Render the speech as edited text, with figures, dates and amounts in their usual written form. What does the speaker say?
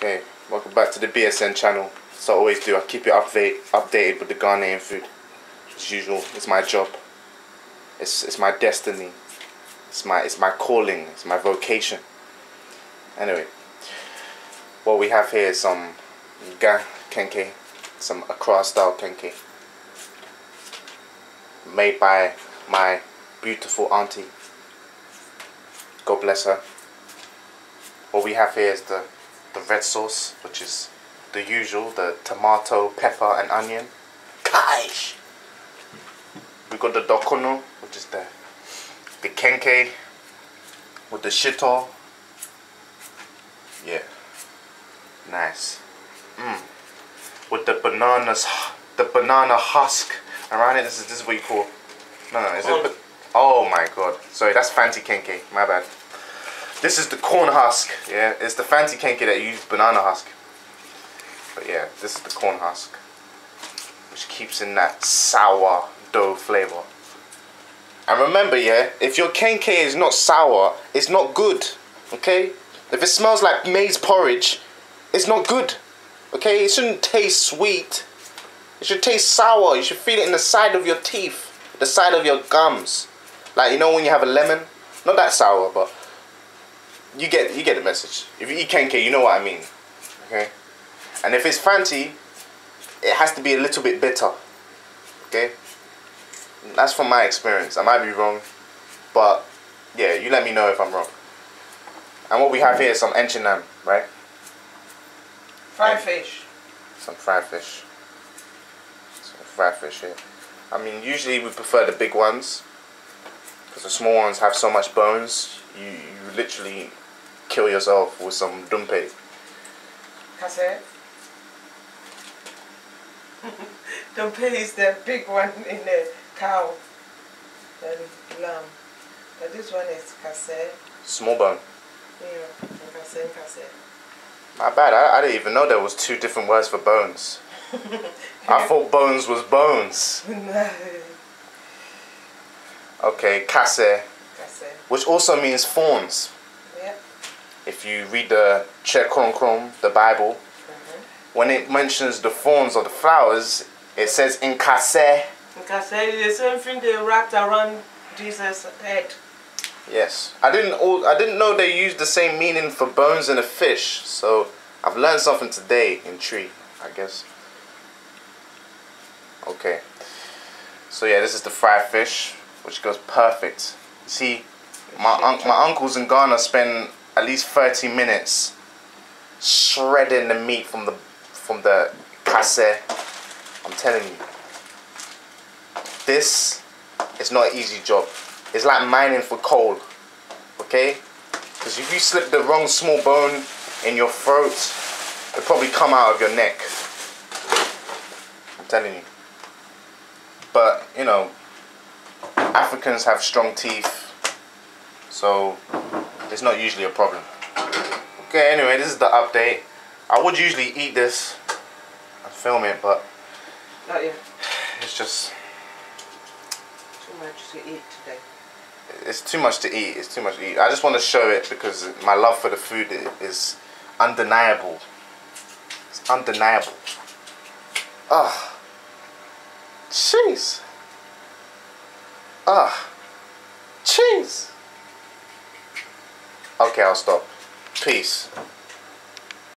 Okay, welcome back to the BSN channel. So I always do, I keep you updated with the Ghanaian food. As usual, it's my job. It's my destiny. It's my calling. It's my vocation. Anyway, what we have here is some Kenkey, some Accra style Kenkey, made by my beautiful auntie. God bless her. What we have here is the red sauce, which is the usual, the tomato, pepper and onion. Kaish! We got the Dɔkono, which is the Kenkey with the shito. Yeah. Nice. With the banana husk around it. This is what you call. No, is it? Oh my god. Sorry, that's fancy Kenkey. My bad. This is the corn husk. Yeah, it's the fancy Kenkey that you use banana husk. But yeah, this is the corn husk, which keeps in that sour dough flavor. And remember, yeah, if your Kenkey is not sour, it's not good. Okay? If it smells like maize porridge, it's not good. Okay? It shouldn't taste sweet. It should taste sour. You should feel it in the side of your teeth, the side of your gums. Like, you know when you have a lemon? Not that sour, but you get the message. If you eat Kenkey, you know what I mean. Okay? And if it's fancy, it has to be a little bit bitter. Okay? That's from my experience. I might be wrong, but yeah, you let me know if I'm wrong. And what we have here is some enchinam, right? Fried fish. Some fried fish. Some fried fish here. I mean, usually we prefer the big ones, because the small ones have so much bones. You literally kill yourself with some dumpe. Kase. Dumpe is the big one in the cow and lamb. But this one is kase. Small bone. Yeah, kase. My bad, I didn't even know there was two different words for bones. I thought bones was bones. Okay, kase, which also means thorns. Yeah. If you read the Chekronkrom, the Bible, when it mentions the thorns of the flowers, it says in kase. In kase is the same thing they wrapped around Jesus' head. Yes, I didn't know they used the same meaning for bones in a fish. So I've learned something today in tree, I guess. Okay. So yeah, this is the fried fish, which goes perfect. See, my uncles in Ghana spend at least 30 minutes shredding the meat from the kase. I'm telling you, this is not an easy job. It's like mining for coal, okay? Because if you slip the wrong small bone in your throat, it'll probably come out of your neck. I'm telling you. But, you know, Africans have strong teeth, so it's not usually a problem. Okay, anyway, this is the update. I would usually eat this and film it, but not yet. It's just too much to eat today. It's too much to eat. It's too much to eat. I just want to show it because my love for the food is undeniable. It's undeniable. Ah, jeez. Ah, jeez. Okay, I'll stop. Peace.